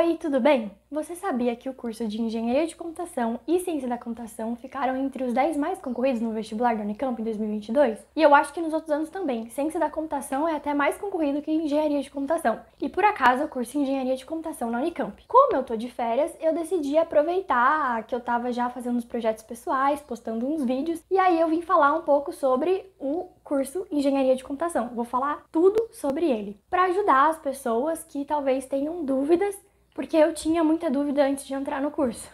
Oi, tudo bem? Você sabia que o curso de Engenharia de Computação e Ciência da Computação ficaram entre os 10 mais concorridos no vestibular da Unicamp em 2022? E eu acho que nos outros anos também. Ciência da Computação é até mais concorrido que Engenharia de Computação. E por acaso eu curso Engenharia de Computação na Unicamp. Como eu tô de férias, eu decidi aproveitar que eu tava já fazendo uns projetos pessoais, postando uns vídeos, e aí eu vim falar um pouco sobre o curso Engenharia de Computação. Vou falar tudo sobre ele, para ajudar as pessoas que talvez tenham dúvidas, porque eu tinha muita dúvida antes de entrar no curso.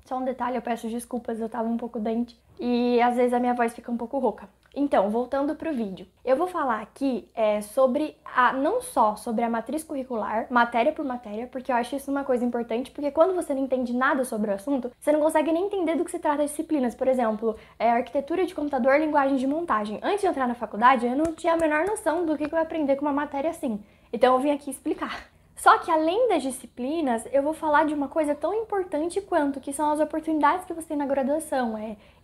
Só um detalhe, eu peço desculpas, eu tava um pouco doente e às vezes a minha voz fica um pouco rouca. Então, voltando pro vídeo, eu vou falar aqui não só sobre a matriz curricular, matéria por matéria, porque eu acho isso uma coisa importante, porque quando você não entende nada sobre o assunto, você não consegue nem entender do que se trata as disciplinas. Por exemplo, arquitetura de computador, linguagem de montagem. Antes de entrar na faculdade, eu não tinha a menor noção do que eu ia aprender com uma matéria assim. Então eu vim aqui explicar. Só que além das disciplinas, eu vou falar de uma coisa tão importante quanto, que são as oportunidades que você tem na graduação,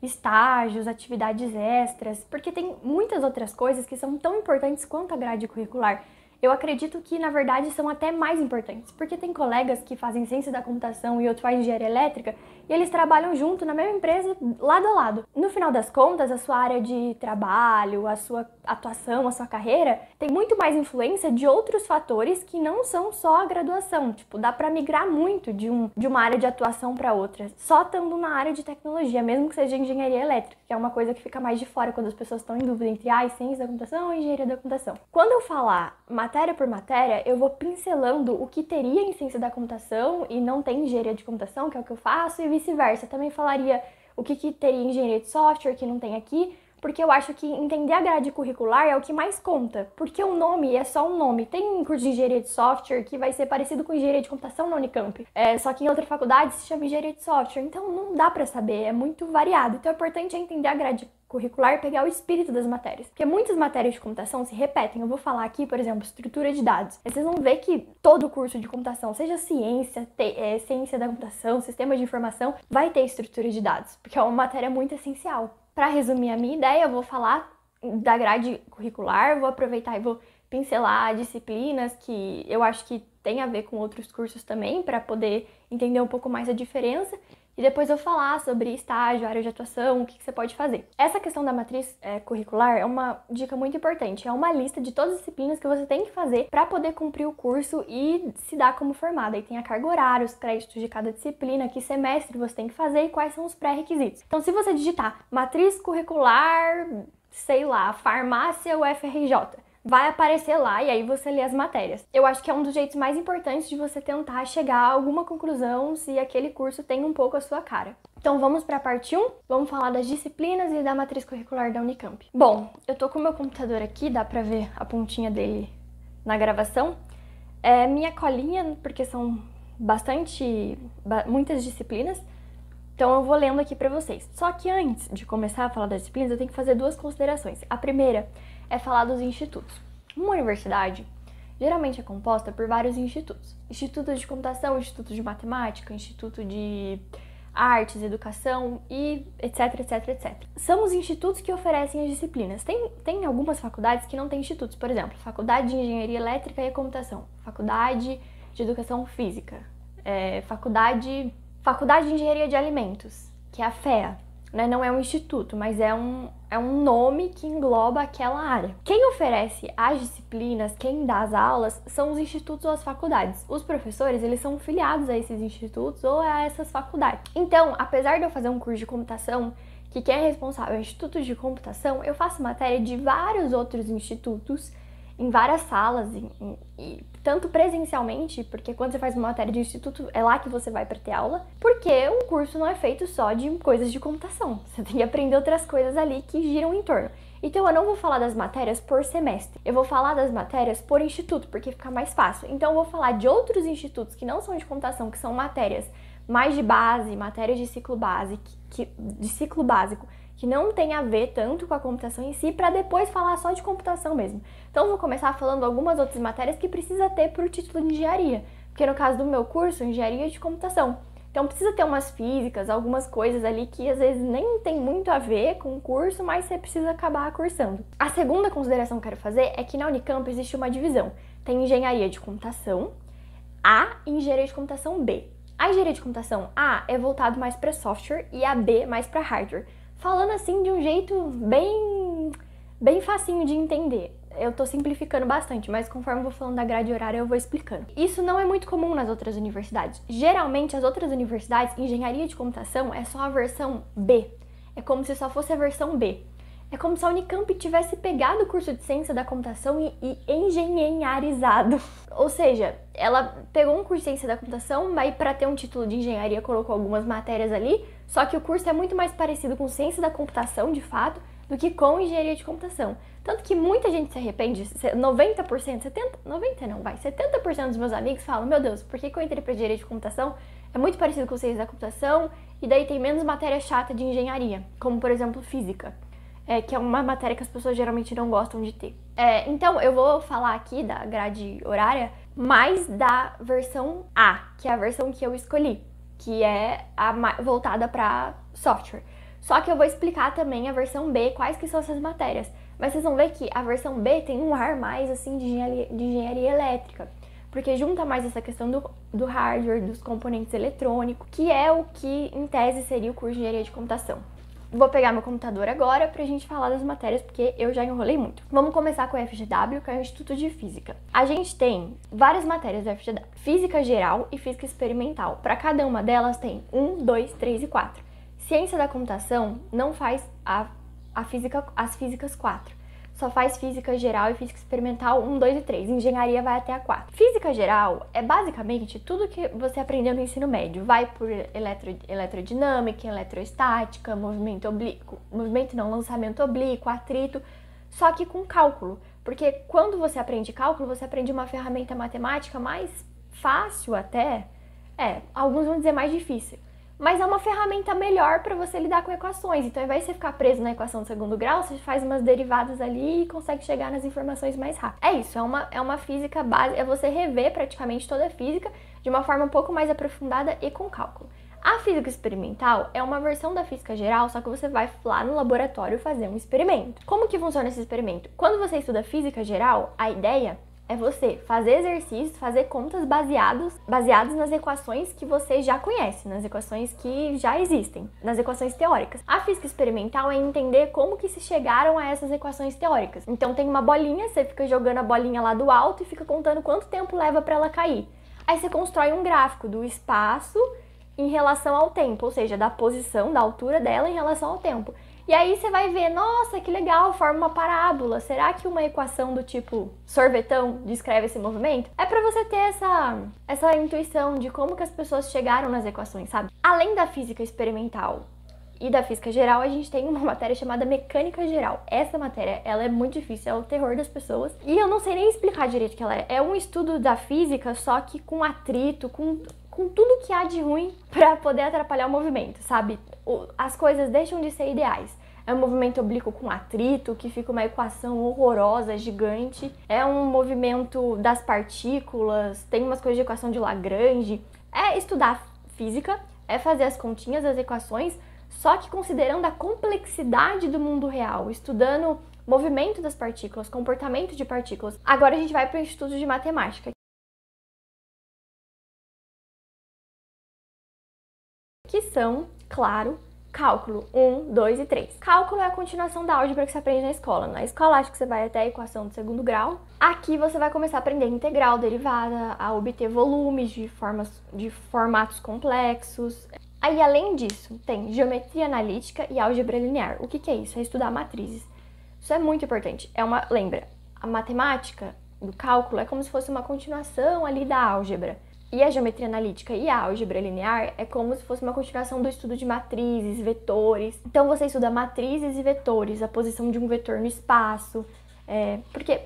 estágios, atividades extras, porque tem muitas outras coisas que são tão importantes quanto a grade curricular. Eu acredito que, na verdade, são até mais importantes, porque tem colegas que fazem ciência da computação e outros fazem engenharia elétrica, e eles trabalham junto na mesma empresa, lado a lado. No final das contas, a sua área de trabalho, a sua atuação, a sua carreira, tem muito mais influência de outros fatores que não são só a graduação. Tipo, dá pra migrar muito de uma área de atuação para outra, só estando na área de tecnologia, mesmo que seja engenharia elétrica, que é uma coisa que fica mais de fora quando as pessoas estão em dúvida entre ciência da computação ou engenharia da computação. Quando eu falar matéria por matéria, eu vou pincelando o que teria em ciência da computação e não tem engenharia de computação, que é o que eu faço, e vice-versa. Também falaria o que teria em engenharia de software, que não tem aqui, porque eu acho que entender a grade curricular é o que mais conta, porque o nome é só um nome. Tem curso de engenharia de software que vai ser parecido com engenharia de computação na Unicamp, só que em outra faculdade se chama engenharia de software, então não dá pra saber, é muito variado. Então é importante entender a grade curricular e pegar o espírito das matérias, porque muitas matérias de computação se repetem. Eu vou falar aqui, por exemplo, estrutura de dados. Vocês vão ver que todo curso de computação, seja ciência, ciência da computação, sistema de informação, vai ter estrutura de dados, porque é uma matéria muito essencial. Para resumir a minha ideia, eu vou falar da grade curricular, vou aproveitar e vou pincelar disciplinas que eu acho que tem a ver com outros cursos também, para poder entender um pouco mais a diferença. E depois eu falar sobre estágio, área de atuação, o que você pode fazer. Essa questão da matriz curricular é uma dica muito importante. É uma lista de todas as disciplinas que você tem que fazer para poder cumprir o curso e se dar como formada. Aí tem a carga horária, os créditos de cada disciplina, que semestre você tem que fazer e quais são os pré-requisitos. Então, se você digitar matriz curricular, sei lá, farmácia UFRJ, vai aparecer lá e aí você lê as matérias. Eu acho que é um dos jeitos mais importantes de você tentar chegar a alguma conclusão se aquele curso tem um pouco a sua cara. Então vamos para a parte 1, vamos falar das disciplinas e da matriz curricular da Unicamp. Bom, eu tô com o meu computador aqui, dá pra ver a pontinha dele na gravação. É minha colinha, porque são muitas disciplinas, então eu vou lendo aqui pra vocês. Só que antes de começar a falar das disciplinas, eu tenho que fazer duas considerações. A primeira é falar dos institutos. Uma universidade geralmente é composta por vários institutos. Instituto de computação, instituto de matemática, instituto de artes, educação e etc, etc, etc. São os institutos que oferecem as disciplinas. Tem algumas faculdades que não têm institutos. Por exemplo, Faculdade de Engenharia Elétrica e Computação, Faculdade de Educação Física, Faculdade de Engenharia de Alimentos, que é a FEA. Não é um instituto, mas é um nome que engloba aquela área. Quem oferece as disciplinas, quem dá as aulas, são os institutos ou as faculdades. Os professores, eles são filiados a esses institutos ou a essas faculdades. Então, apesar de eu fazer um curso de computação, que quem é responsável é o Instituto de Computação, eu faço matéria de vários outros institutos, em várias salas, tanto presencialmente, porque quando você faz uma matéria de instituto, é lá que você vai para ter aula, porque um curso não é feito só de coisas de computação, você tem que aprender outras coisas ali que giram em torno. Então eu não vou falar das matérias por semestre, eu vou falar das matérias por instituto, porque fica mais fácil. Então eu vou falar de outros institutos que não são de computação, que são matérias mais de base, matérias de ciclo básico, que não tem a ver tanto com a computação em si, para depois falar só de computação mesmo. Então eu vou começar falando algumas outras matérias que precisa ter para o título de engenharia, porque no caso do meu curso, engenharia de computação. Então precisa ter umas físicas, algumas coisas ali que às vezes nem tem muito a ver com o curso, mas você precisa acabar cursando. A segunda consideração que eu quero fazer é que na Unicamp existe uma divisão. Tem engenharia de computação, A e engenharia de computação B. A engenharia de computação A é voltado mais para software e a B mais para hardware. Falando assim de um jeito bem facinho de entender. Eu tô simplificando bastante, mas conforme eu vou falando da grade horária, eu vou explicando. Isso não é muito comum nas outras universidades. Geralmente, as outras universidades, engenharia de computação é só a versão B. É como se só fosse a versão B. É como se a Unicamp tivesse pegado o curso de ciência da computação e engenharizado. Ou seja, ela pegou um curso de ciência da computação, aí para ter um título de engenharia colocou algumas matérias ali, só que o curso é muito mais parecido com ciência da computação, de fato, do que com engenharia de computação. Tanto que muita gente se arrepende, 90%, 70% dos meus amigos falam, meu Deus, por que eu entrei para engenharia de computação? É muito parecido com ciência da computação, e daí tem menos matéria chata de engenharia, como por exemplo física. Que é uma matéria que as pessoas geralmente não gostam de ter. Então, eu vou falar aqui da grade horária, mais da versão A, que é a versão que eu escolhi, que é a voltada para software. Só que eu vou explicar também a versão B, quais que são essas matérias. Mas vocês vão ver que a versão B tem um ar mais, assim, de engenharia elétrica, porque junta mais essa questão do hardware, dos componentes eletrônicos, que é o que, em tese, seria o curso de engenharia de computação. Vou pegar meu computador agora pra gente falar das matérias, porque eu já enrolei muito. Vamos começar com o FGW, que é o Instituto de Física. A gente tem várias matérias do FGW. Física geral e física experimental. Para cada uma delas tem 1, 2, 3 e 4. Ciência da computação não faz as físicas 4. Só faz física geral e física experimental 1, 2 e 3. Engenharia vai até a 4. Física geral é basicamente tudo que você aprendeu no ensino médio. Vai por eletrodinâmica, eletrostática, lançamento oblíquo, atrito, só que com cálculo. Porque quando você aprende cálculo, você aprende uma ferramenta matemática mais fácil até. Alguns vão dizer mais difícil. Mas é uma ferramenta melhor para você lidar com equações. Então, ao invés de você ficar preso na equação de segundo grau, você faz umas derivadas ali e consegue chegar nas informações mais rápido. É isso, é uma física básica, é você rever praticamente toda a física de uma forma um pouco mais aprofundada e com cálculo. A física experimental é uma versão da física geral, só que você vai lá no laboratório fazer um experimento. Como que funciona esse experimento? Quando você estuda física geral, a ideia é você fazer exercícios, fazer contas baseados nas equações que você já conhece, nas equações que já existem, nas equações teóricas. A física experimental é entender como que se chegaram a essas equações teóricas. Então tem uma bolinha, você fica jogando a bolinha lá do alto e fica contando quanto tempo leva para ela cair. Aí você constrói um gráfico do espaço em relação ao tempo, ou seja, da posição, da altura dela em relação ao tempo. E aí você vai ver, nossa, que legal, forma uma parábola. Será que uma equação do tipo sorvetão descreve esse movimento? É pra você ter essa intuição de como que as pessoas chegaram nas equações, sabe? Além da física experimental e da física geral, a gente tem uma matéria chamada mecânica geral. Essa matéria, ela é muito difícil, é o terror das pessoas. E eu não sei nem explicar direito o que ela é. É um estudo da física, só que com atrito, com tudo que há de ruim pra poder atrapalhar o movimento, sabe? As coisas deixam de ser ideais. É um movimento oblíquo com atrito, que fica uma equação horrorosa, gigante. É um movimento das partículas, tem umas coisas de equação de Lagrange. É estudar física, é fazer as continhas, as equações, só que considerando a complexidade do mundo real, estudando movimento das partículas, comportamento de partículas. Agora a gente vai para o estudo de matemática, que são, claro, cálculo 1, 2 e 3. Cálculo é a continuação da álgebra que você aprende na escola. Na escola, acho que você vai até a equação do segundo grau. Aqui você vai começar a aprender integral, derivada, a obter volumes de formatos complexos. Aí, além disso, tem geometria analítica e álgebra linear. O que é isso? É estudar matrizes. Isso é muito importante. Lembra, a matemática do cálculo é como se fosse uma continuação ali da álgebra. E a geometria analítica e a álgebra linear é como se fosse uma continuação do estudo de matrizes, vetores. Então você estuda matrizes e vetores, a posição de um vetor no espaço. Porque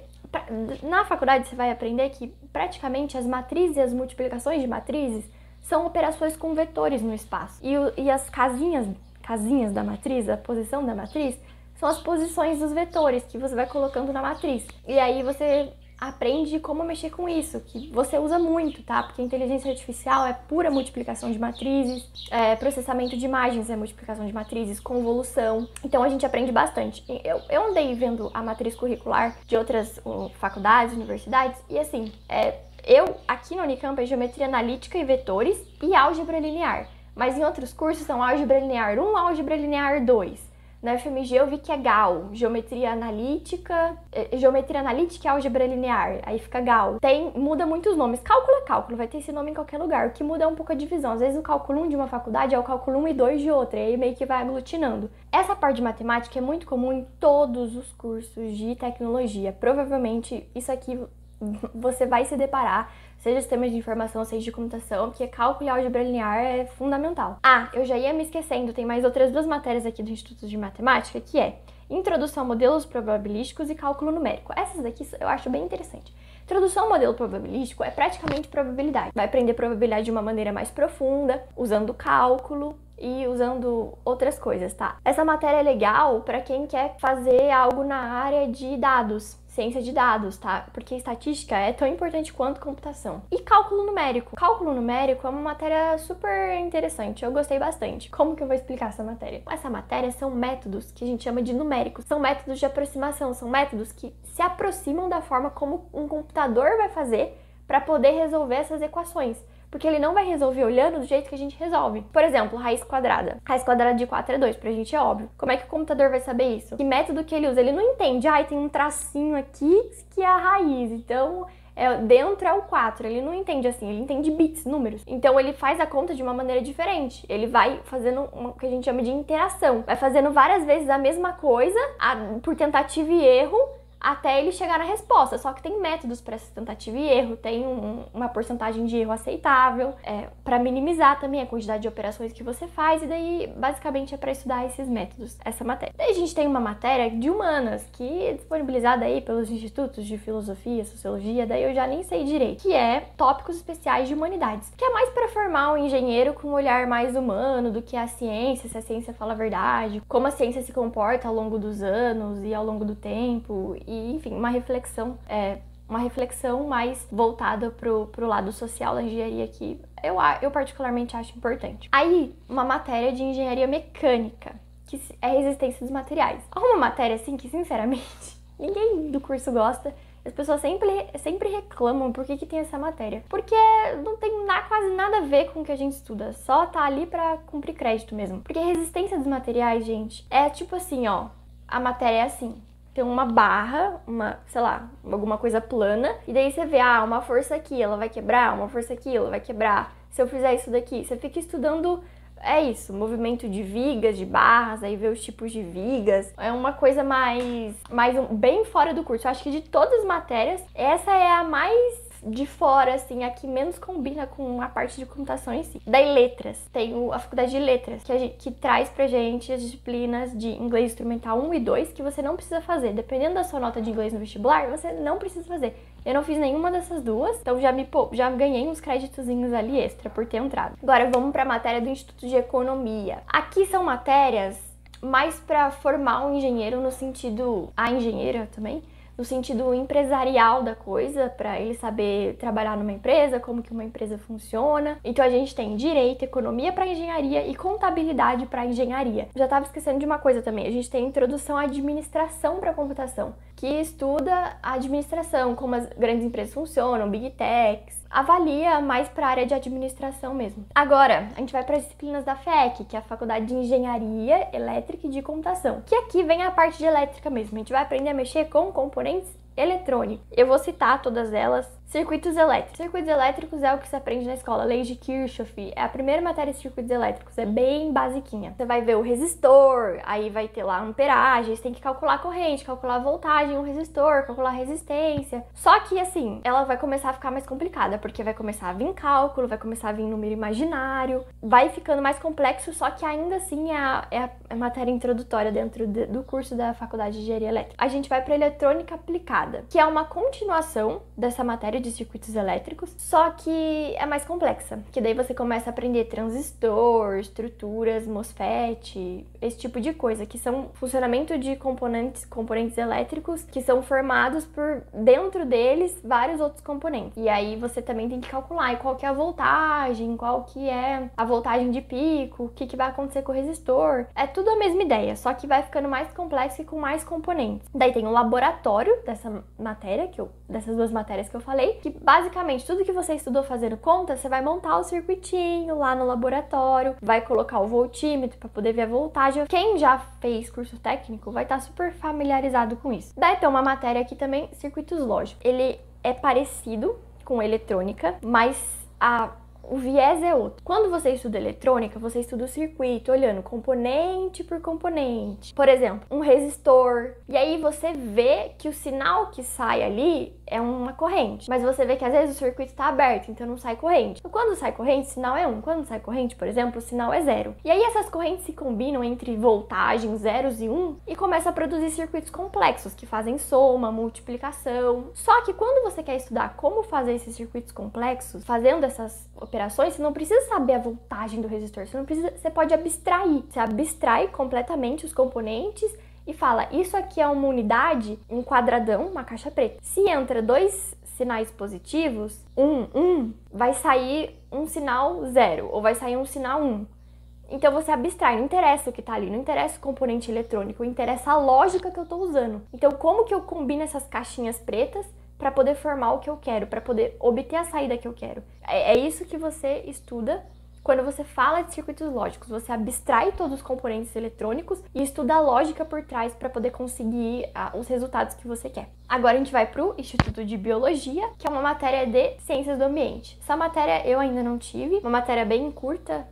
na faculdade você vai aprender que praticamente as matrizes e as multiplicações de matrizes são operações com vetores no espaço. E as casinhas da matriz, a posição da matriz, são as posições dos vetores que você vai colocando na matriz. E aí você aprende como mexer com isso, que você usa muito, tá? Porque a inteligência artificial é pura multiplicação de matrizes, processamento de imagens é multiplicação de matrizes, convolução. Então a gente aprende bastante. Eu andei vendo a matriz curricular de outras faculdades, universidades, e assim, Aqui na Unicamp, é geometria analítica e vetores e álgebra linear. Mas em outros cursos são álgebra linear 1, álgebra linear 2. Na FMG eu vi que é GAL, geometria analítica e álgebra linear, aí fica GAL. Muda muito os nomes, cálculo é cálculo, vai ter esse nome em qualquer lugar, o que muda é um pouco a divisão. Às vezes o cálculo 1 de uma faculdade é o cálculo 1 e 2 de outra, e aí meio que vai aglutinando. Essa parte de matemática é muito comum em todos os cursos de tecnologia. Provavelmente isso aqui você vai se deparar, seja sistemas de informação, seja de computação, porque cálculo e álgebra linear é fundamental. Eu já ia me esquecendo, tem mais outras 2 matérias aqui do Instituto de Matemática, que é Introdução a Modelos Probabilísticos e Cálculo Numérico. Essas daqui eu acho bem interessante. Introdução ao modelo probabilístico é praticamente probabilidade. Vai aprender probabilidade de uma maneira mais profunda, usando cálculo e usando outras coisas, tá? Essa matéria é legal para quem quer fazer algo na área de dados, ciência de dados, tá? Porque estatística é tão importante quanto computação. E cálculo numérico. Cálculo numérico é uma matéria super interessante, eu gostei bastante. Como que eu vou explicar essa matéria? Essa matéria são métodos que a gente chama de numéricos. São métodos de aproximação, são métodos que se aproximam da forma como um computador vai fazer para poder resolver essas equações. Porque ele não vai resolver olhando do jeito que a gente resolve. Por exemplo, raiz quadrada. Raiz quadrada de 4 é 2, pra gente é óbvio. Como é que o computador vai saber isso? Que método que ele usa? Ele não entende, tem um tracinho aqui que é a raiz, então dentro é o 4. Ele não entende assim, ele entende bits, números. Então ele faz a conta de uma maneira diferente. Ele vai fazendo o que a gente chama de interação. Vai fazendo várias vezes a mesma coisa, por tentativa e erro, até ele chegar na resposta. Só que tem métodos para essa tentativa e erro, tem uma porcentagem de erro aceitável, para minimizar também a quantidade de operações que você faz, e daí basicamente é para estudar esses métodos, essa matéria. Daí a gente tem uma matéria de humanas, que é disponibilizada aí pelos institutos de filosofia, sociologia, daí eu já nem sei direito, que é tópicos especiais de humanidades, que é mais para formar um engenheiro com um olhar mais humano do que a ciência, se a ciência fala a verdade, como a ciência se comporta ao longo dos anos e ao longo do tempo, e, enfim, uma reflexão mais voltada pro lado social da engenharia que eu particularmente acho importante. Aí, uma matéria de engenharia mecânica, que é resistência dos materiais. É uma matéria, assim, que, sinceramente, ninguém do curso gosta. As pessoas sempre reclamam por que tem essa matéria. Porque não tem quase nada a ver com o que a gente estuda. Só tá ali pra cumprir crédito mesmo. Porque resistência dos materiais, gente, é tipo assim, ó. A matéria é assim. Tem uma barra, alguma coisa plana, e daí você vê, uma força aqui, ela vai quebrar, uma força aqui, ela vai quebrar. Se eu fizer isso daqui, você fica estudando, movimento de vigas, de barras, aí vê os tipos de vigas. É uma coisa bem fora do curso. Eu acho que de todas as matérias, essa é a mais de fora, assim, a que menos combina com a parte de computação em si. Daí letras, tem a faculdade de letras, que traz pra gente as disciplinas de inglês instrumental 1 e 2, que você não precisa fazer. Dependendo da sua nota de inglês no vestibular, você não precisa fazer. Eu não fiz nenhuma dessas duas, então já ganhei uns créditozinhos ali extra por ter entrado. Agora vamos pra matéria do Instituto de Economia. Aqui são matérias mais pra formar um engenheiro no sentido... A engenheira também, no sentido empresarial da coisa, para ele saber trabalhar numa empresa, como que uma empresa funciona. Então a gente tem direito, economia para engenharia e contabilidade para engenharia. Já estava esquecendo de uma coisa também, a gente tem introdução à administração para computação, que estuda a administração, como as grandes empresas funcionam, big techs, avalia mais para a área de administração mesmo. Agora, a gente vai para as disciplinas da FEC, que é a Faculdade de Engenharia Elétrica e de Computação, que aqui vem a parte de elétrica mesmo. A gente vai aprender a mexer com componentes eletrônicos. Eu vou citar todas elas. Circuitos elétricos. Circuitos elétricos é o que se aprende na escola. Lei de Kirchhoff é a primeira matéria de circuitos elétricos. É bem basiquinha. Você vai ver o resistor, aí vai ter lá a amperagem, você tem que calcular a corrente, calcular a voltagem do resistor, calcular a resistência. Só que, assim, ela vai começar a ficar mais complicada, porque vai começar a vir cálculo, vai começar a vir número imaginário, vai ficando mais complexo, só que ainda assim é a matéria introdutória dentro do curso da Faculdade de Engenharia Elétrica. A gente vai para eletrônica aplicada, que é uma continuação dessa matéria de circuitos elétricos, só que é mais complexa, que daí você começa a aprender transistor, estruturas, MOSFET, esse tipo de coisa, que são funcionamento de componentes elétricos, que são formados por dentro deles vários outros componentes. E aí você também tem que calcular qual que é a voltagem, qual que é a voltagem de pico, o que vai acontecer com o resistor. É tudo a mesma ideia, só que vai ficando mais complexo e com mais componentes. Daí tem o laboratório dessa matéria, dessas duas matérias que eu falei, falei, que basicamente tudo que você estudou fazendo conta, você vai montar o circuitinho lá no laboratório, vai colocar o voltímetro para poder ver a voltagem. Quem já fez curso técnico vai estar super familiarizado com isso. Daí tem uma matéria aqui também, circuitos lógicos. Ele é parecido com eletrônica, mas o viés é outro. Quando você estuda eletrônica, você estuda o circuito, olhando componente por componente. Por exemplo, um resistor. E aí você vê que o sinal que sai ali é uma corrente. Mas você vê que às vezes o circuito está aberto, então não sai corrente. Então, quando sai corrente, o sinal é 1. Quando sai corrente, por exemplo, o sinal é 0. E aí essas correntes se combinam entre voltagens, zeros e 1 e começa a produzir circuitos complexos que fazem soma, multiplicação. Só que quando você quer estudar como fazer esses circuitos complexos, fazendo essas operações, você não precisa saber a voltagem do resistor, você pode abstrair. Você abstrai completamente os componentes e fala, isso aqui é uma unidade, um quadradão, uma caixa preta. Se entra 2 sinais positivos, 1, vai sair um sinal 0, ou vai sair um sinal 1. Então você abstrai, não interessa o que tá ali, não interessa o componente eletrônico, interessa a lógica que eu tô usando. Então como que eu combino essas caixinhas pretas para poder formar o que eu quero, para poder obter a saída que eu quero? É isso que você estuda quando você fala de circuitos lógicos. Você abstrai todos os componentes eletrônicos e estuda a lógica por trás para poder conseguir os resultados que você quer. Agora a gente vai para o Instituto de Biologia, que é uma matéria de Ciências do Ambiente. Essa matéria eu ainda não tive, uma matéria bem curta,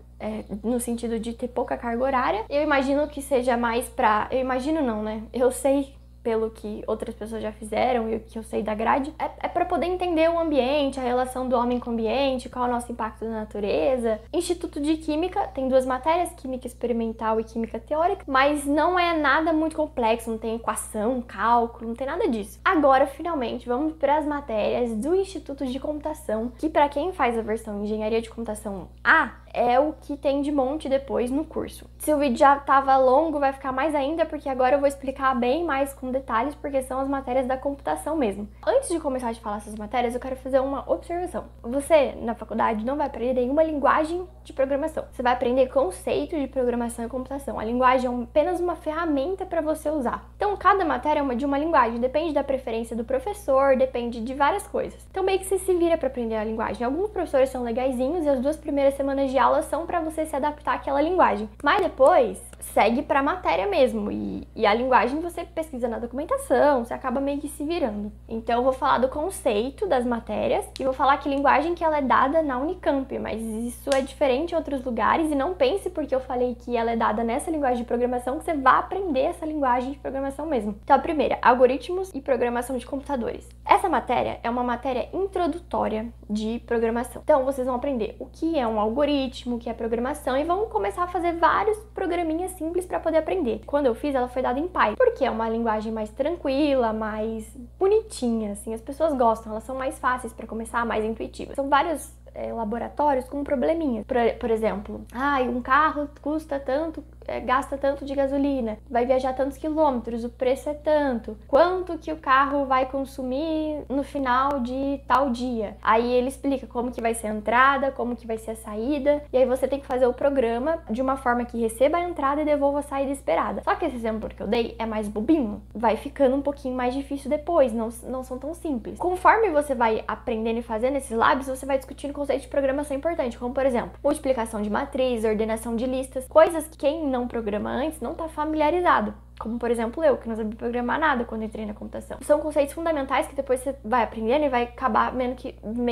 no sentido de ter pouca carga horária. Eu imagino que seja mais pra... Eu imagino não, né? Eu sei pelo que outras pessoas já fizeram e o que eu sei da grade, é para poder entender o ambiente, a relação do homem com o ambiente, qual é o nosso impacto na natureza. Instituto de Química tem 2 matérias, Química Experimental e Química Teórica, mas não é nada muito complexo, não tem equação, cálculo, não tem nada disso. Agora, finalmente, vamos para as matérias do Instituto de Computação, que para quem faz a versão Engenharia de Computação A, é o que tem de monte depois no curso. Se o vídeo já estava longo, vai ficar mais ainda, porque agora eu vou explicar bem mais com detalhes, porque são as matérias da computação mesmo. Antes de começar a falar essas matérias, eu quero fazer uma observação. Você, na faculdade, não vai aprender nenhuma linguagem de programação. Você vai aprender conceito de programação e computação. A linguagem é apenas uma ferramenta para você usar. Então, cada matéria é de uma linguagem. Depende da preferência do professor, depende de várias coisas. Então, meio que você se vira para aprender a linguagem. Alguns professores são legaizinhos e as 2 primeiras semanas de aula são para você se adaptar àquela linguagem. Mas depois, segue para a matéria mesmo. E a linguagem você pesquisa na documentação, você acaba meio que se virando. Então, eu vou falar do conceito das matérias e vou falar que linguagem que ela é dada na Unicamp, mas isso é diferente em outros lugares e não pense porque eu falei que ela é dada nessa linguagem de programação que você vai aprender essa linguagem de programação mesmo. Então, a primeira, algoritmos e programação de computadores. Essa matéria é uma matéria introdutória de programação. Então, vocês vão aprender o que é um algoritmo, o que é programação e vão começar a fazer vários programinhas simples para poder aprender. Quando eu fiz, ela foi dada em Python, porque é uma linguagem mais tranquila, mais bonitinha, assim, as pessoas gostam, elas são mais fáceis para começar, mais intuitivas. São vários laboratórios com probleminhas. Por exemplo, um carro custa tanto, gasta tanto de gasolina, vai viajar tantos quilômetros, o preço é tanto, quanto que o carro vai consumir no final de tal dia. Aí ele explica como que vai ser a entrada, como que vai ser a saída, e aí você tem que fazer o programa de uma forma que receba a entrada e devolva a saída esperada. Só que esse exemplo que eu dei é mais bobinho, vai ficando um pouquinho mais difícil depois, não são tão simples. Conforme você vai aprendendo e fazendo esses labs, você vai discutindo conceitos de programação importantes, como por exemplo, multiplicação de matriz, ordenação de listas, coisas que quem não programa antes não está familiarizado. Como, por exemplo, eu, que não sabia programar nada quando entrei na computação. São conceitos fundamentais que depois você vai aprendendo e vai acabar meio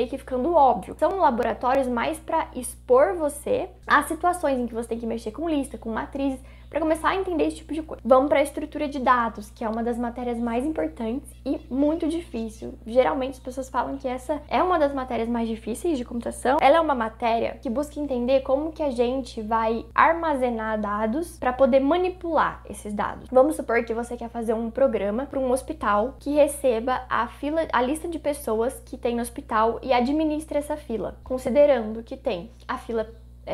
que ficando óbvio. São laboratórios mais para expor você a situações em que você tem que mexer com lista, com matrizes, para começar a entender esse tipo de coisa. Vamos para a estrutura de dados, que é uma das matérias mais importantes e muito difícil. Geralmente as pessoas falam que essa é uma das matérias mais difíceis de computação. Ela é uma matéria que busca entender como que a gente vai armazenar dados para poder manipular esses dados. Vamos supor que você quer fazer um programa para um hospital que receba a lista de pessoas que tem no hospital e administre essa fila, considerando que tem a fila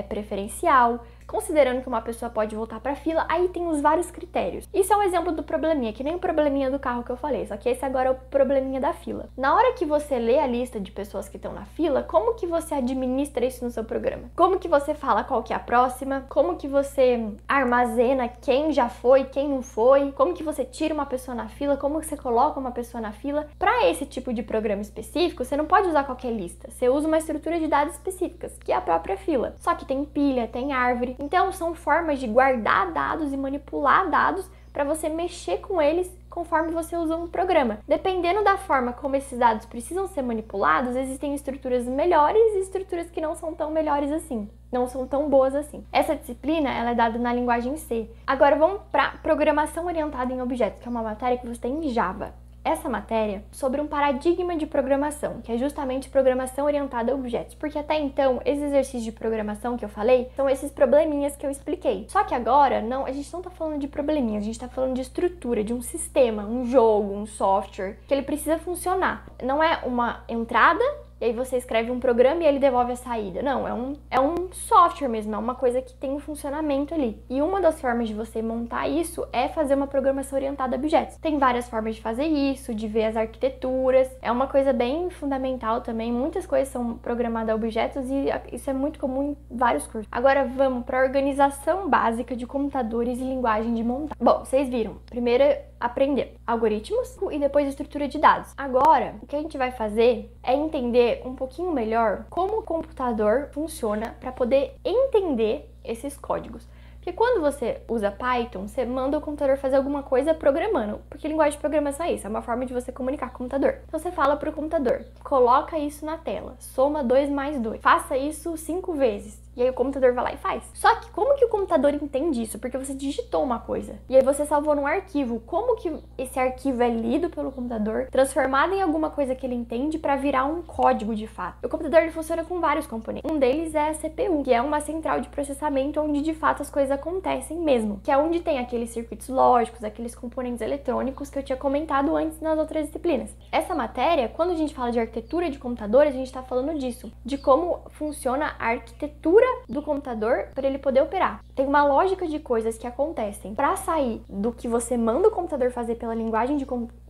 preferencial, Considerando que uma pessoa pode voltar para a fila, aí tem os vários critérios. Isso é um exemplo do probleminha, que nem o probleminha do carro que eu falei, só que esse agora é o probleminha da fila. Na hora que você lê a lista de pessoas que estão na fila, como que você administra isso no seu programa? Como que você fala qual que é a próxima? Como que você armazena quem já foi, quem não foi? Como que você tira uma pessoa na fila? Como que você coloca uma pessoa na fila? Para esse tipo de programa específico, você não pode usar qualquer lista. Você usa uma estrutura de dados específicas, que é a própria fila. Só que tem pilha, tem árvore. Então, são formas de guardar dados e manipular dados para você mexer com eles conforme você usa um programa. Dependendo da forma como esses dados precisam ser manipulados, existem estruturas melhores e estruturas que não são tão melhores assim, não são tão boas assim. Essa disciplina, ela é dada na linguagem C. Agora vamos para programação orientada em objetos, que é uma matéria que você tem em Java. Essa matéria sobre um paradigma de programação, que é justamente programação orientada a objetos, porque até então, esses exercícios de programação que eu falei, são esses probleminhas que eu expliquei. Só que agora, não, a gente não tá falando de probleminhas, a gente tá falando de estrutura, de um sistema, um jogo, um software, que ele precisa funcionar. Não é uma entrada, e aí você escreve um programa e ele devolve a saída. Não, é um software mesmo, é uma coisa que tem um funcionamento ali. E uma das formas de você montar isso é fazer uma programação orientada a objetos. Tem várias formas de fazer isso, de ver as arquiteturas. É uma coisa bem fundamental também. Muitas coisas são programadas a objetos e isso é muito comum em vários cursos. Agora vamos para a organização básica de computadores e linguagem de montagem. Bom, vocês viram. Primeiro, aprender algoritmos e depois estrutura de dados. Agora, o que a gente vai fazer é entender um pouquinho melhor como o computador funciona para poder entender esses códigos. Porque quando você usa Python, você manda o computador fazer alguma coisa programando, porque linguagem de programação é isso, é uma forma de você comunicar com o computador. Então você fala para o computador, coloca isso na tela, soma 2 mais 2, faça isso 5 vezes. E aí o computador vai lá e faz. Só que como que o computador entende isso? Porque você digitou uma coisa. E aí você salvou num arquivo. Como que esse arquivo é lido pelo computador, transformado em alguma coisa que ele entende para virar um código de fato? O computador ele funciona com vários componentes. Um deles é a CPU, que é uma central de processamento onde de fato as coisas acontecem mesmo. Que é onde tem aqueles circuitos lógicos, aqueles componentes eletrônicos que eu tinha comentado antes nas outras disciplinas. Essa matéria, quando a gente fala de arquitetura de computadores, a gente está falando disso. De como funciona a arquitetura do computador para ele poder operar. Tem uma lógica de coisas que acontecem para sair do que você manda o computador fazer pela linguagem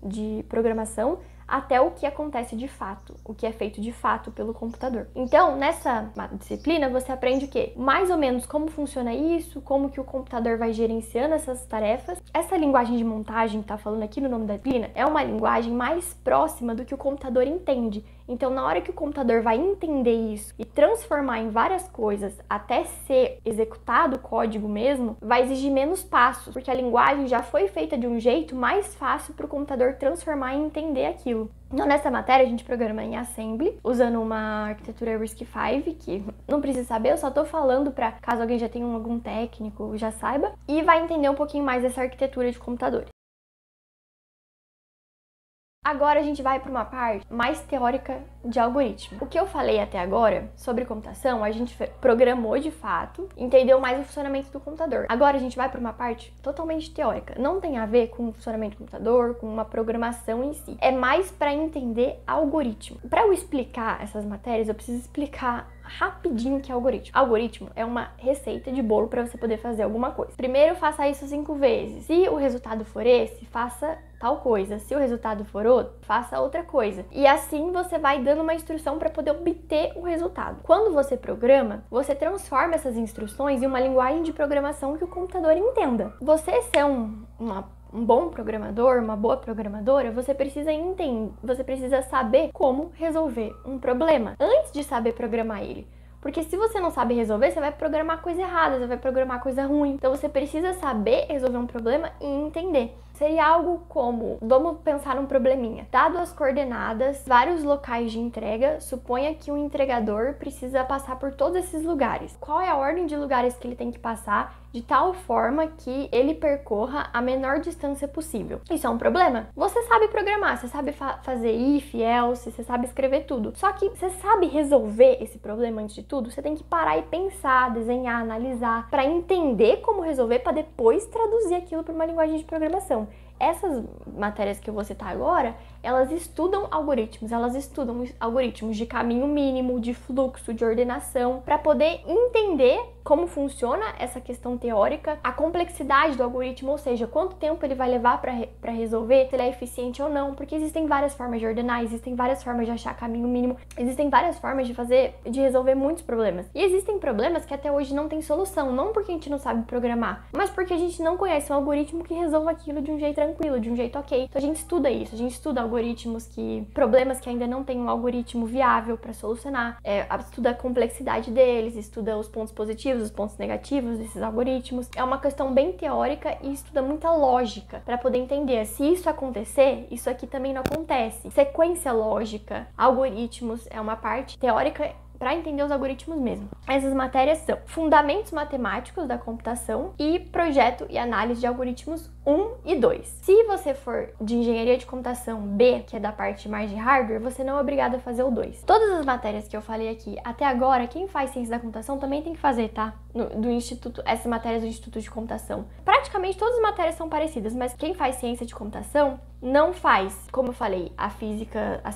de programação até o que acontece de fato, o que é feito de fato pelo computador. Então, nessa disciplina, você aprende o quê? Mais ou menos como funciona isso, como que o computador vai gerenciando essas tarefas. Essa linguagem de montagem que tá falando aqui no nome da disciplina é uma linguagem mais próxima do que o computador entende. Então, na hora que o computador vai entender isso e transformar em várias coisas até ser executado o código mesmo, vai exigir menos passos, porque a linguagem já foi feita de um jeito mais fácil para o computador transformar e entender aquilo. Então, nessa matéria, a gente programa em Assembly, usando uma arquitetura RISC-V, que não precisa saber, eu só tô falando para caso alguém já tenha algum técnico, já saiba, e vai entender um pouquinho mais dessa arquitetura de computadores. Agora a gente vai para uma parte mais teórica de algoritmo. O que eu falei até agora sobre computação, a gente programou de fato, entendeu mais o funcionamento do computador. Agora a gente vai para uma parte totalmente teórica. Não tem a ver com o funcionamento do computador, com uma programação em si. É mais para entender algoritmo. Para eu explicar essas matérias, eu preciso explicar rapidinho o que é algoritmo. Algoritmo é uma receita de bolo para você poder fazer alguma coisa. Primeiro, faça isso 5 vezes. Se o resultado for esse, faça tal coisa. Se o resultado for outro, faça outra coisa. E assim você vai dando uma instrução para poder obter o resultado. Quando você programa, você transforma essas instruções em uma linguagem de programação que o computador entenda. Você ser um bom programador, uma boa programadora, você precisa entender, você precisa saber como resolver um problema antes de saber programar ele. Porque se você não sabe resolver, você vai programar coisa errada, você vai programar coisa ruim. Então você precisa saber resolver um problema e entender. Seria algo como, vamos pensar num probleminha. Dado as coordenadas, vários locais de entrega, suponha que o entregador precisa passar por todos esses lugares. Qual é a ordem de lugares que ele tem que passar de tal forma que ele percorra a menor distância possível? Isso é um problema? Você sabe programar, você sabe fazer if, else, você sabe escrever tudo. Só que você sabe resolver esse problema antes de tudo? Você tem que parar e pensar, desenhar, analisar, para entender como resolver, para depois traduzir aquilo para uma linguagem de programação. Essas matérias que eu vou citar agora elas estudam algoritmos de caminho mínimo, de fluxo, de ordenação, para poder entender como funciona essa questão teórica, a complexidade do algoritmo, ou seja, quanto tempo ele vai levar para resolver, se ele é eficiente ou não, porque existem várias formas de ordenar, existem várias formas de achar caminho mínimo, existem várias formas de resolver muitos problemas. E existem problemas que até hoje não tem solução, não porque a gente não sabe programar, mas porque a gente não conhece um algoritmo que resolva aquilo de um jeito tranquilo, de um jeito ok. Então a gente estuda isso, a gente estuda problemas que ainda não tem um algoritmo viável para solucionar, estuda a complexidade deles, estuda os pontos positivos, os pontos negativos desses algoritmos. É uma questão bem teórica e estuda muita lógica para poder entender se isso acontecer, isso aqui também não acontece. Sequência lógica, algoritmos, é uma parte teórica para entender os algoritmos mesmo. Essas matérias são Fundamentos Matemáticos da Computação e Projeto e Análise de Algoritmos 1 e 2. Se você for de Engenharia de Computação B, que é da parte mais de hardware, você não é obrigado a fazer o 2. Todas as matérias que eu falei aqui até agora, quem faz Ciência da Computação também tem que fazer, tá? Do Instituto, essas matérias do Instituto de Computação. Praticamente todas as matérias são parecidas, mas quem faz Ciência de Computação não faz, como eu falei, as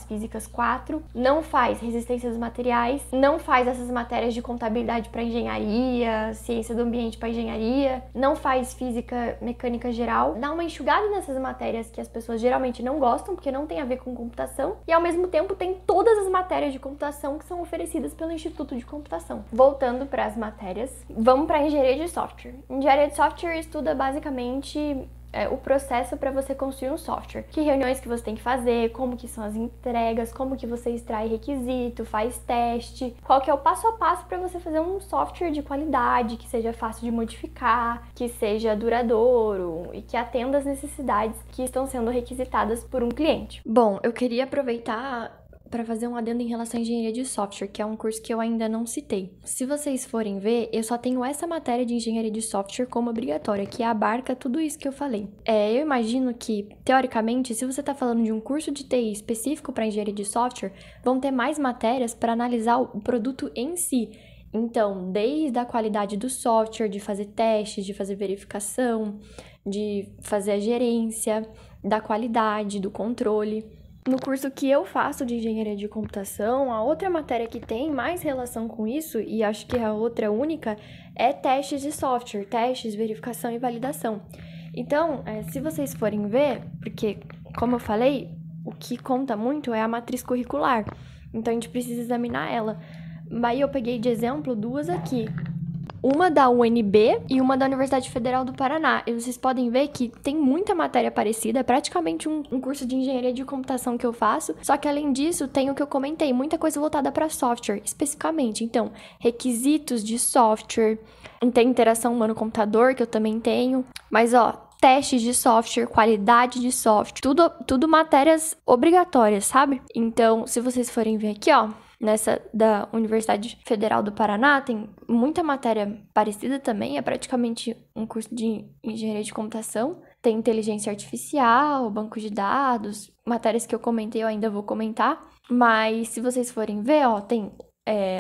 físicas 4, não faz resistência dos materiais, não faz essas matérias de contabilidade para engenharia, ciência do ambiente para engenharia, não faz física mecânica geral. Dá uma enxugada nessas matérias que as pessoas geralmente não gostam, porque não tem a ver com computação, e ao mesmo tempo tem todas as matérias de computação que são oferecidas pelo Instituto de Computação. Voltando para as matérias, vamos para engenharia de software. Engenharia de software estuda basicamente o processo para você construir um software. Que reuniões que você tem que fazer, como que são as entregas, como que você extrai requisito, faz teste, qual que é o passo a passo para você fazer um software de qualidade, que seja fácil de modificar, que seja duradouro e que atenda às necessidades que estão sendo requisitadas por um cliente. Bom, eu queria aproveitar para fazer um adendo em relação à engenharia de software, que é um curso que eu ainda não citei. Se vocês forem ver, eu só tenho essa matéria de engenharia de software como obrigatória, que abarca tudo isso que eu falei. Eu imagino que, teoricamente, se você está falando de um curso de TI específico para engenharia de software, vão ter mais matérias para analisar o produto em si. Então, desde a qualidade do software, de fazer testes, de fazer verificação, de fazer a gerência da qualidade, do controle. No curso que eu faço de engenharia de computação, a outra matéria que tem mais relação com isso, e acho que a outra única, é testes de software, testes, verificação e validação. Então, se vocês forem ver, porque, como eu falei, o que conta muito é a matriz curricular, então a gente precisa examinar ela. Aí eu peguei de exemplo duas aqui. Uma da UNB e uma da Universidade Federal do Paraná. E vocês podem ver que tem muita matéria parecida, é praticamente um curso de engenharia de computação que eu faço, só que além disso tem o que eu comentei, muita coisa voltada para software, especificamente. Então, requisitos de software, tem interação humano-computador, que eu também tenho, mas testes de software, qualidade de software, tudo matérias obrigatórias, sabe? Então, se vocês forem ver aqui, nessa da Universidade Federal do Paraná, tem muita matéria parecida também, é praticamente um curso de engenharia de computação. Tem inteligência artificial, banco de dados, matérias que eu comentei, eu ainda vou comentar. Mas se vocês forem ver, tem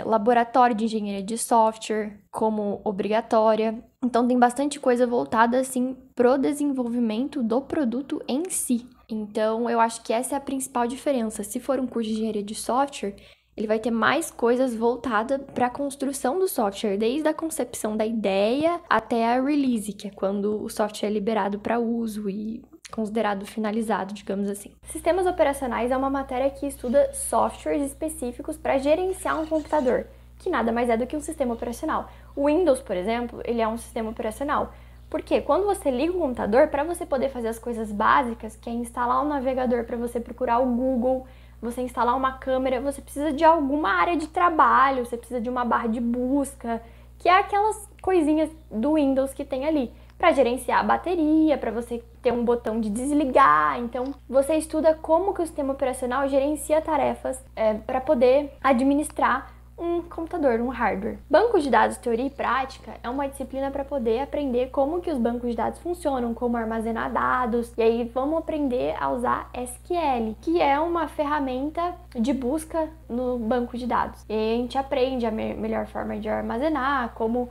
laboratório de engenharia de software como obrigatória. Então tem bastante coisa voltada assim pro desenvolvimento do produto em si. Então eu acho que essa é a principal diferença. Se for um curso de engenharia de software, ele vai ter mais coisas voltadas para a construção do software, desde a concepção da ideia até a release, que é quando o software é liberado para uso e considerado finalizado, digamos assim. Sistemas operacionais é uma matéria que estuda softwares específicos para gerenciar um computador, que nada mais é do que um sistema operacional. O Windows, por exemplo, ele é um sistema operacional. Porque quando você liga o computador, para você poder fazer as coisas básicas, que é instalar um navegador para você procurar o Google, você instalar uma câmera, você precisa de alguma área de trabalho, você precisa de uma barra de busca, que é aquelas coisinhas do Windows que tem ali, para gerenciar a bateria, para você ter um botão de desligar. Então, você estuda como que o sistema operacional gerencia tarefas para poder administrar um computador, um hardware. Banco de dados, teoria e prática é uma disciplina para poder aprender como que os bancos de dados funcionam, como armazenar dados, e aí vamos aprender a usar SQL, que é uma ferramenta de busca no banco de dados. E aí a gente aprende a melhor forma de armazenar, como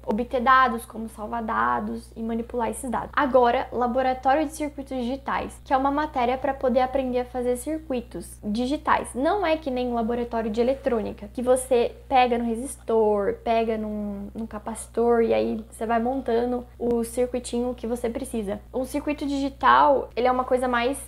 obter dados, como salvar dados e manipular esses dados. Agora, laboratório de circuitos digitais, que é uma matéria para poder aprender a fazer circuitos digitais. Não é que nem um laboratório de eletrônica, que você pega no resistor, pega num capacitor e aí você vai montando o circuitinho que você precisa. Um circuito digital, ele é uma coisa mais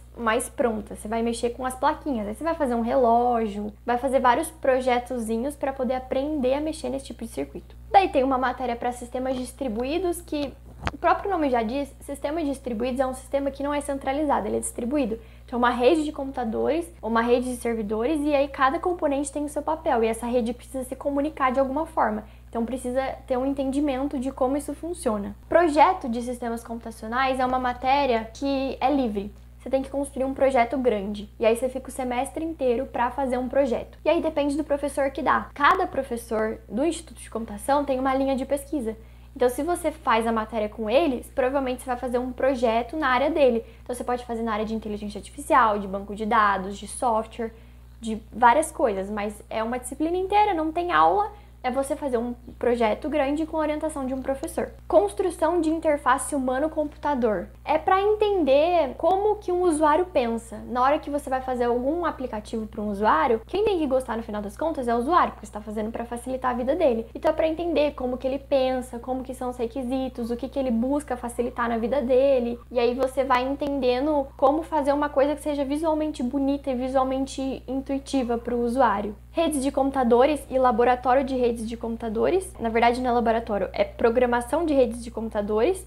pronta, você vai mexer com as plaquinhas, aí você vai fazer um relógio, vai fazer vários projetozinhos para poder aprender a mexer nesse tipo de circuito. Daí tem uma matéria para sistemas distribuídos, que o próprio nome já diz, sistemas distribuídos é um sistema que não é centralizado, ele é distribuído. Então, uma rede de computadores, uma rede de servidores, e aí cada componente tem o seu papel, e essa rede precisa se comunicar de alguma forma. Então, precisa ter um entendimento de como isso funciona. Projeto de sistemas computacionais é uma matéria que é livre. Você tem que construir um projeto grande. E aí você fica o semestre inteiro para fazer um projeto. E aí depende do professor que dá. Cada professor do Instituto de Computação tem uma linha de pesquisa. Então, se você faz a matéria com eles, provavelmente você vai fazer um projeto na área dele. Então, você pode fazer na área de inteligência artificial, de banco de dados, de software, de várias coisas. Mas é uma disciplina inteira, não tem aula. É você fazer um projeto grande com orientação de um professor. Construção de interface humano-computador. É para entender como que um usuário pensa. Na hora que você vai fazer algum aplicativo para um usuário, quem tem que gostar no final das contas é o usuário, porque você está fazendo para facilitar a vida dele. Então é para entender como que ele pensa, como que são os requisitos, o que que ele busca facilitar na vida dele. E aí você vai entendendo como fazer uma coisa que seja visualmente bonita e visualmente intuitiva para o usuário. Redes de computadores e laboratório de redes de computadores. Na verdade, não é laboratório, é programação de redes de computadores.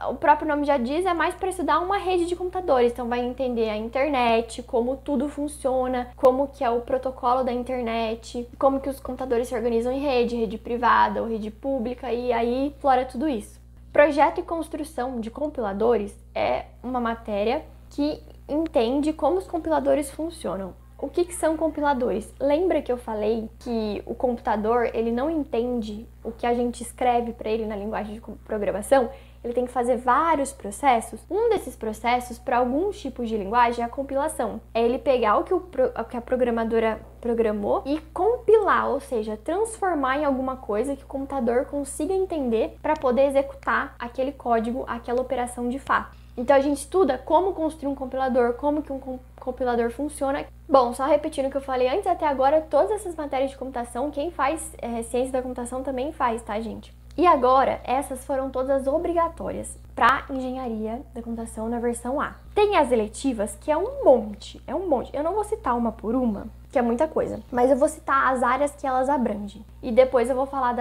O próprio nome já diz, é mais para estudar uma rede de computadores. Então, vai entender a internet, como tudo funciona, como que é o protocolo da internet, como que os computadores se organizam em rede privada ou rede pública, e aí explora tudo isso. Projeto e construção de compiladores é uma matéria que entende como os compiladores funcionam. O que são compiladores? Lembra que eu falei que o computador, ele não entende o que a gente escreve para ele na linguagem de programação? Ele tem que fazer vários processos. Um desses processos, para alguns tipos de linguagem, é a compilação. É ele pegar o que a programadora programou e compilar, ou seja, transformar em alguma coisa que o computador consiga entender para poder executar aquele código, aquela operação de fato. Então a gente estuda como construir um compilador, como que um compilador funciona. Bom, só repetindo o que eu falei antes, até agora todas essas matérias de computação, quem faz ciência da computação também faz, tá, gente? E agora, essas foram todas obrigatórias para engenharia da computação na versão A. Tem as eletivas, que é um monte. Eu não vou citar uma por uma, que é muita coisa, mas eu vou citar as áreas que elas abrangem. E depois eu vou falar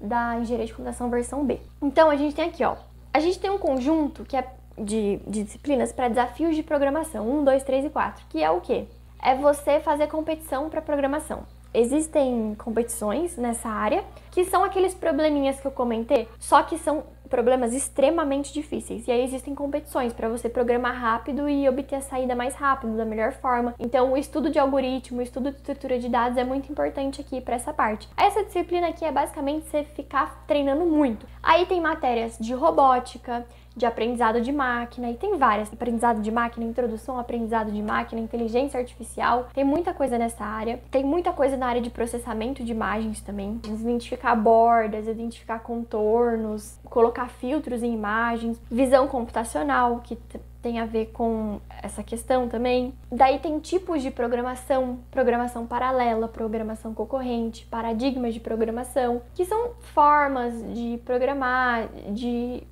da engenharia de computação versão B. Então, a gente tem aqui, ó, a gente tem um conjunto que é de disciplinas para desafios de programação, 1, 2, 3 e 4, que é o quê? É você fazer competição para programação. Existem competições nessa área, que são aqueles probleminhas que eu comentei, só que são problemas extremamente difíceis. E aí existem competições para você programar rápido e obter a saída mais rápido, da melhor forma. Então, o estudo de algoritmo, o estudo de estrutura de dados é muito importante aqui para essa parte. Essa disciplina aqui é basicamente você ficar treinando muito. Aí tem matérias de robótica, de aprendizado de máquina, e tem várias. Aprendizado de máquina, introdução ao aprendizado de máquina, inteligência artificial, tem muita coisa nessa área. Tem muita coisa na área de processamento de imagens também. Identificar bordas, identificar contornos, colocar filtros em imagens, visão computacional, que tem a ver com essa questão também. Daí tem tipos de programação, programação paralela, programação concorrente, paradigmas de programação, que são formas de programar, de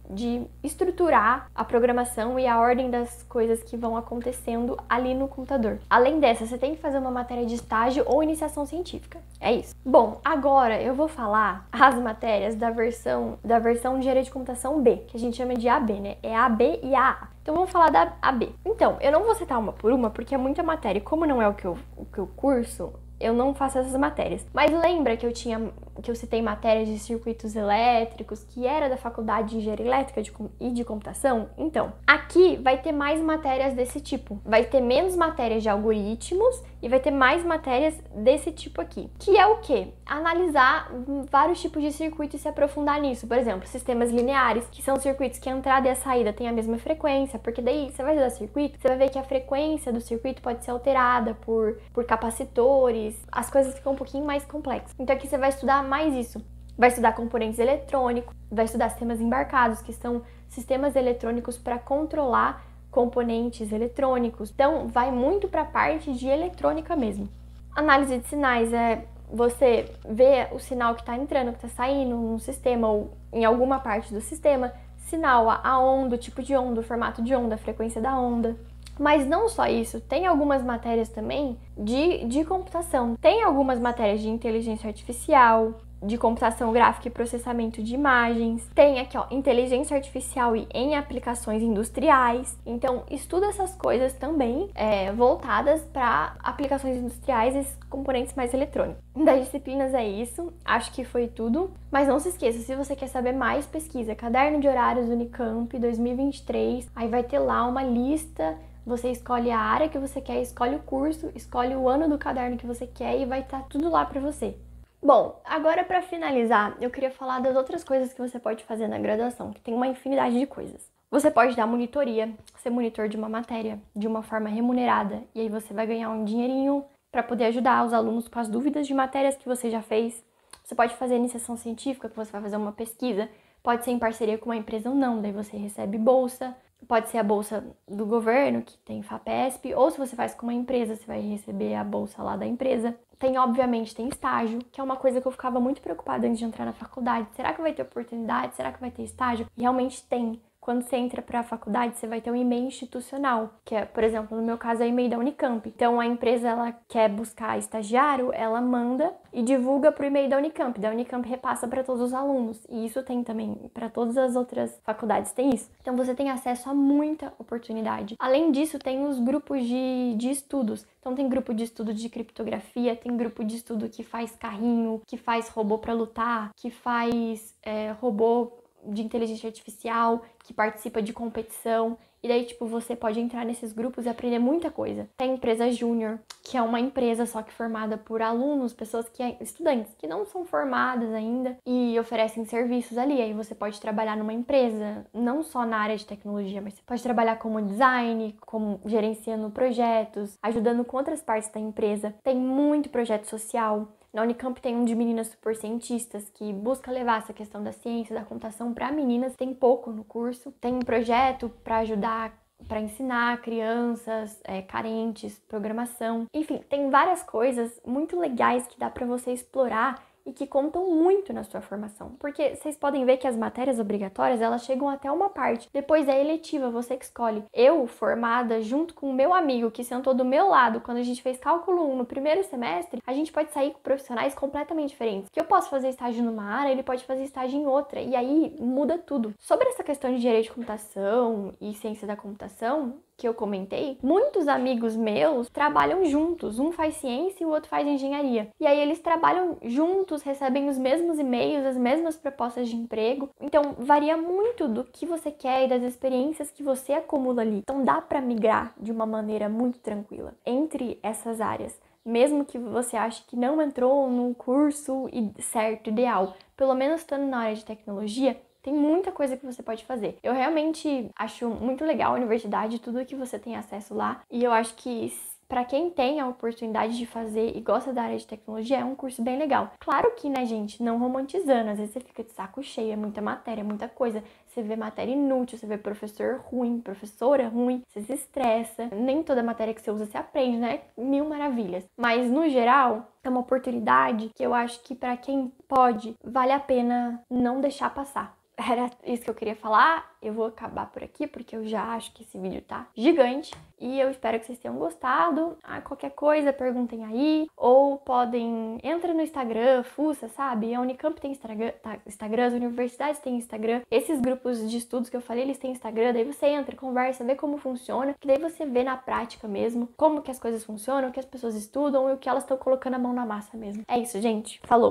estruturar a programação e a ordem das coisas que vão acontecendo ali no computador. Além dessa, você tem que fazer uma matéria de estágio ou iniciação científica. É isso. Bom, agora eu vou falar as matérias da versão de engenharia de computação B, que a gente chama de AB, né? É a B e a A. Então vamos falar da AB. Então, eu não vou citar uma por uma, porque é muita matéria. Como não é o que eu curso, eu não faço essas matérias. Mas lembra que eu tinha que eu citei matérias de circuitos elétricos, que era da faculdade de engenharia elétrica e de computação. Então, aqui vai ter mais matérias desse tipo. Vai ter menos matérias de algoritmos e vai ter mais matérias desse tipo aqui. Que é o quê? Analisar vários tipos de circuito e se aprofundar nisso. Por exemplo, sistemas lineares, que são circuitos que a entrada e a saída têm a mesma frequência, porque daí você vai estudar circuito, você vai ver que a frequência do circuito pode ser alterada por capacitores, as coisas ficam um pouquinho mais complexas. Então aqui você vai estudar mais isso. Vai estudar componentes eletrônicos, vai estudar sistemas embarcados, que são sistemas eletrônicos para controlar componentes eletrônicos. Então, vai muito para a parte de eletrônica mesmo. Análise de sinais é você ver o sinal que está entrando, que está saindo no sistema ou em alguma parte do sistema. Sinal, a onda, o tipo de onda, o formato de onda, a frequência da onda. Mas não só isso, tem algumas matérias também de computação. Tem algumas matérias de inteligência artificial, de computação gráfica e processamento de imagens. Tem aqui, ó, inteligência artificial e em aplicações industriais. Então, estuda essas coisas também voltadas para aplicações industriais e esses componentes mais eletrônicos. Das disciplinas é isso, acho que foi tudo. Mas não se esqueça, se você quer saber mais, pesquisa Caderno de Horários Unicamp 2023. Aí vai ter lá uma lista. Você escolhe a área que você quer, escolhe o curso, escolhe o ano do caderno que você quer e vai estar tudo lá para você. Bom, agora para finalizar, eu queria falar das outras coisas que você pode fazer na graduação, que tem uma infinidade de coisas. Você pode dar monitoria, ser monitor de uma matéria, de uma forma remunerada, e aí você vai ganhar um dinheirinho para poder ajudar os alunos com as dúvidas de matérias que você já fez. Você pode fazer iniciação científica, que você vai fazer uma pesquisa, pode ser em parceria com uma empresa ou não, daí você recebe bolsa. Pode ser a bolsa do governo, que tem FAPESP, ou se você faz com uma empresa, você vai receber a bolsa lá da empresa. Obviamente, tem estágio, que é uma coisa que eu ficava muito preocupada antes de entrar na faculdade. Será que vai ter oportunidade? Será que vai ter estágio? E realmente tem. Quando você entra para a faculdade, você vai ter um e-mail institucional, que é, por exemplo, no meu caso, é o e-mail da Unicamp. Então, a empresa, ela quer buscar estagiário, ela manda e divulga para o e-mail da Unicamp. Da Unicamp repassa para todos os alunos. E isso tem também, para todas as outras faculdades tem isso. Então, você tem acesso a muita oportunidade. Além disso, tem os grupos de estudos. Então, tem grupo de estudo de criptografia, tem grupo de estudo que faz carrinho, que faz robô para lutar, que faz robô de inteligência artificial, que participa de competição. E daí, você pode entrar nesses grupos e aprender muita coisa. Tem empresa júnior, que é uma empresa só que formada por alunos, estudantes que não são formadas ainda e oferecem serviços ali. Aí você pode trabalhar numa empresa, não só na área de tecnologia, mas você pode trabalhar como design, como gerenciando projetos, ajudando com outras partes da empresa. Tem muito projeto social. Na Unicamp tem um de meninas super cientistas que busca levar essa questão da ciência, da computação para meninas. Tem pouco no curso. Tem um projeto para ajudar, para ensinar crianças carentes, programação. Enfim, tem várias coisas muito legais que dá para você explorar e que contam muito na sua formação. Porque vocês podem ver que as matérias obrigatórias, elas chegam até uma parte. Depois é eletiva, você que escolhe. Eu, formada junto com o meu amigo que sentou do meu lado quando a gente fez cálculo 1 no primeiro semestre, a gente pode sair com profissionais completamente diferentes. Que eu posso fazer estágio numa área, ele pode fazer estágio em outra. E aí muda tudo. Sobre essa questão de engenharia de computação e ciência da computação, que eu comentei, muitos amigos meus trabalham juntos. Um faz ciência e o outro faz engenharia. E aí eles trabalham juntos, recebem os mesmos e-mails, as mesmas propostas de emprego. Então, varia muito do que você quer e das experiências que você acumula ali. Então, dá para migrar de uma maneira muito tranquila entre essas áreas. Mesmo que você ache que não entrou no curso certo, ideal. Pelo menos estando na área de tecnologia, tem muita coisa que você pode fazer. Eu realmente acho muito legal a universidade, tudo que você tem acesso lá. E eu acho que para quem tem a oportunidade de fazer e gosta da área de tecnologia, é um curso bem legal. Claro que, né, gente, não romantizando. Às vezes você fica de saco cheio, é muita matéria, muita coisa. Você vê matéria inútil, você vê professor ruim, professora ruim, você se estressa. Nem toda matéria que você usa você aprende, né? Mil maravilhas. Mas, no geral, é uma oportunidade que eu acho que para quem pode, vale a pena não deixar passar. Era isso que eu queria falar. Eu vou acabar por aqui, porque eu já acho que esse vídeo tá gigante. E eu espero que vocês tenham gostado. Qualquer coisa, perguntem aí. Ou podem... Entra no Instagram, fuça, sabe? A Unicamp tem Instagram, as universidades têm Instagram. Esses grupos de estudos que eu falei, eles têm Instagram. Daí você entra, conversa, vê como funciona. Que daí você vê na prática mesmo como que as coisas funcionam, o que as pessoas estudam e o que elas estão colocando a mão na massa mesmo. É isso, gente. Falou!